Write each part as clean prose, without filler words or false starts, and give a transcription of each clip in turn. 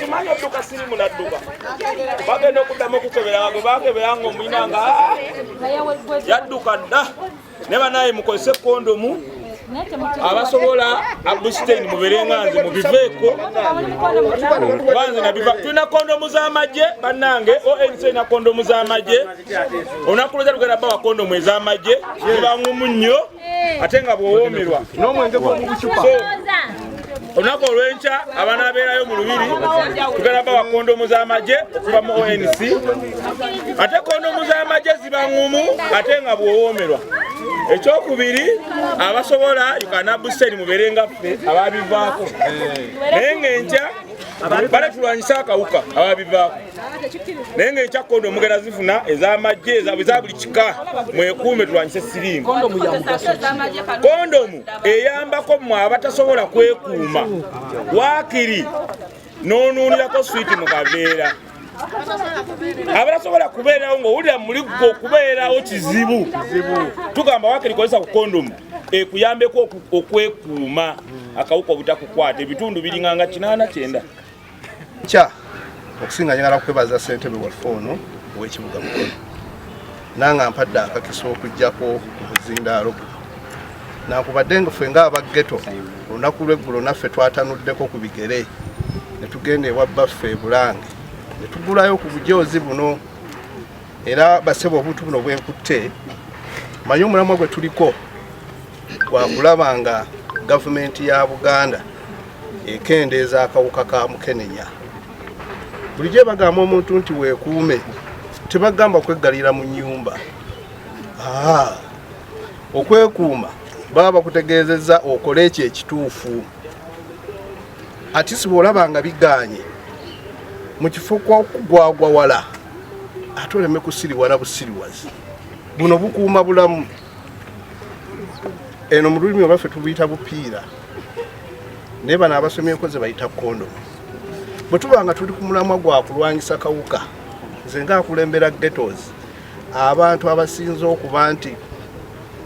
okimanyi odduka sirimu nadduka bagenda okuddamu okukebera ago bakebera nga omwina nga yadduka dda ne banaye mukozese kondomu abasobola abustain muberenganze mubiveeko banze nabiva tulina kondomu z'amagye bannange ONC na kondomu z'amagye olunaku lweza lugenda bawa kondomu ez'amagye zibangumu nnyo ate nga bw'owoomerwa n'omwenge gw'omubucupa olunaku olw'enkya abaana abeerayo mu lubiri tugenda bawa kondomu z'amagye okuva mu ONC ate kondomu z'amagye zibangumu ate nga bw'owoomerwa ekyokubiri abasobola yukana buseni muberenga ffe ababivaako naye ng'enkya bale tulwanyisa akawuka ababivaako naye ng'enkya kondomu mugenda zifuna ez'amagye eza buli kika mwekuume tulwanyise siriimu kondomu eyambako mmwe abatasobola kwekuuma waakiri n'onuunirako switi mu kaveera abatasobola kubeerawo ng'owulira muliggo okubeerawo kizibu tugamba waakiri kozesa ku kondomu ekuyambeko okwekuuma akawuka obutakukwata ebitundu biringanga 89 kya okusinga njagala kwebaza ssentebe waffe ono ow'ekibuga Mukono nanga mpadde akakisa okujjako obuzindaalo nankubadde nga ffe ng'abaggeto olunaku lw'eggulo naffe twatanuddeko ku bigere ne tugenda ewa baffe e Bulange ne tugulayo ku bujoozi buno era basebe obuntu buno bwenkutte manyi omulamwa gwe tuliko gwakulaba nga gavumenti ya Buganda ekendeeza akawuka ka mukenenya bulijjo bagamba omuntu nti weekuume tebagamba kweggalira mu nnyumba okwekuuma baba bakutegeezezza okole ekyo ekituufu ati si bw'olaba nga biganye mu kifo gwagwa wala ate oleme kusiriwala busiriwazi buno bukuuma bulamu eno mu lulimi olwaffe tubuyita bupiira naye bano abasomyeko ze bayita kondomu bwe tuba nga tuli ku mulamwa gwa kulwanyisa kawuka nze ngaakulembera ghettos abantu abasinze okuba nti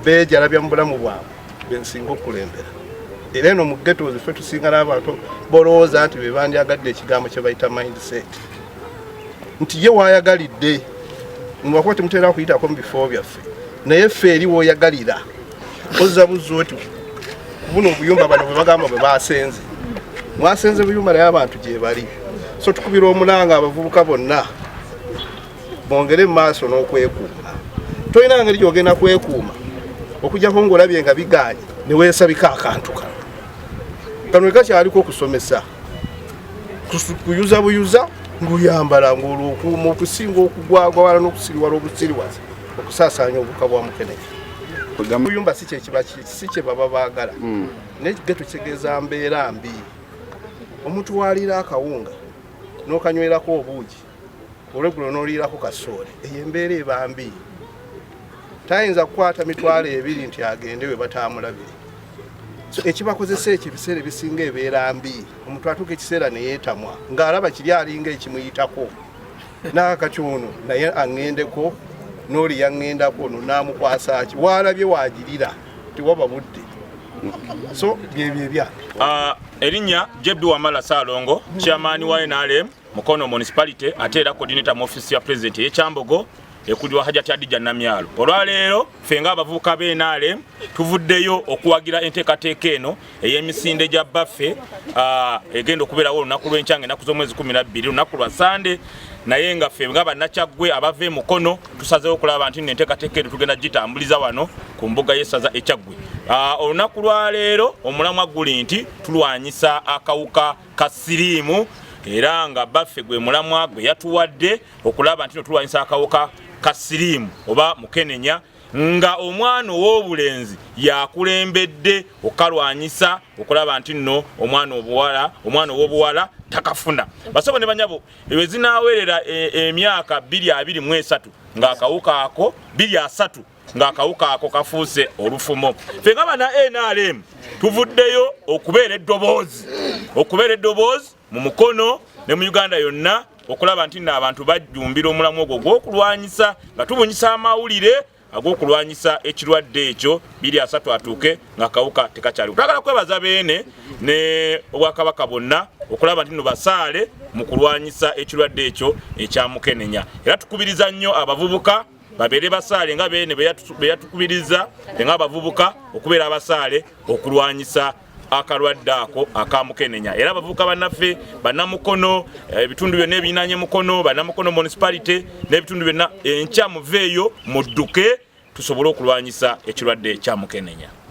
beejalabya mu bulamu bwabwe bensinga okukulembera era eno mu ghettos ffe tusinga n'abantu bolowooza nti be bandyagadde ekigambo kye bayita mindset nti ye waayagalidde mwakuba temuteera okuyitako mu bifo byaffe naye ffe eri wooyagalira ozza buzza oti buno obuyumba bano bwe bagamba bwe baasenze mwasenze buyumba naye abantu gye bali so tukubira omulanga abavubuka bonna bongere mu maaso n'okwekuuma tolina ngeri gy'ogenda kwekuuma okugjako ng'olabye nga biganye ne weesabika akantu kano kano ekakyaliko okusomesa kuyuza buyuza ng'oyambala ng'olwokuuma okusinga okugwagwawala n'okusiriwala obusiriwazi okusaasaanya obuka bwa mukenenya obuyumba si kye baba baagala naye geto kitegeeza mbeera mbi omuntu waliira akawunga n'okanywerako obuugi olweggulo n'oliirako kasoole eyo embeera eba mbi tayinza kukwata mitwalo 2 nti agende we bataamulabire ekibakozesa ekyo ebiseera ebisinga ebeera mbi omuntu atuuka ekiseera ne yeetamwa ng'alaba kiri alinga ekimuyitako n'akakyono naye aŋŋendeko n'oli yaŋŋendako no n'amukwasa ki waalabye waagirira tiwaba budde so byebyo ebyange erinnya Jebbi Wamala Saalongo chairman wa NRM Mukono municipality ate era coordinator mu office ya president y'Ekyambogo ekudwa Hajati Adija Namyalo olwaleero ffe ng'abavubuka b'NRM tuvuddeyo okuwagira enteekateeka eno ey'emisinde gya baffe egenda okubeerawo olunaku lw'enkyange ennaku z'omwezi 12 olunaku lwa Sande naye nga ffe ng'abannakyagwe abava Mukono tusazeewo okulaba nti enteekateeka eno tugenda gitambuliza wano ku mbuga y'essaza Ekyaggwe olunaku lwa leero omulamwa guli nti tulwanyisa akawuka ka siriimu era nga baffe gwe mulamwa gwe yatuwadde okulaba nti tulwanyisa akawuka ka siriimu oba mukenenya nga omwana ow'obulenzi yakulembedde okalwanyisa okulaba nti nno omwana ow'obuwala takafuna basobo ne banyabo ewe zinaawerera emyaka 223 ng'akawuka ako 23 ng'akawuka ako kafuuse olufumo ffe nga bana NRM tuvuddeyo okubeera eddoboozi mu Mukono ne mu Uganda yonna okulaba nti abantu bajjumbira omulamu ogwo gw'okulwanyisa nga tubunyisa amawulire ag'okulwanyisa ekirwadde ekyo 23 atuuke nga kawuka tekakyali. Twagala kwebaza beene ne Obwakabaka bonna okulaba nti no basaale mu kulwanyisa ekirwadde ekyo ekya mukenenya. Era tukubiriza nnyo abavubuka babeere basaale nga beene be yatukubiriza nga abavubuka okubeera abasaale okulwanyisa akalwadde ako akamukenenya. Era abavubuka bannaffe bannamukono ebitundu byonna ebinanye mukono bannamukono municipality n'ebitundu byonna enkya muveeyo mudduke tusobole okulwanyisa ekirwadde kya mukenenya.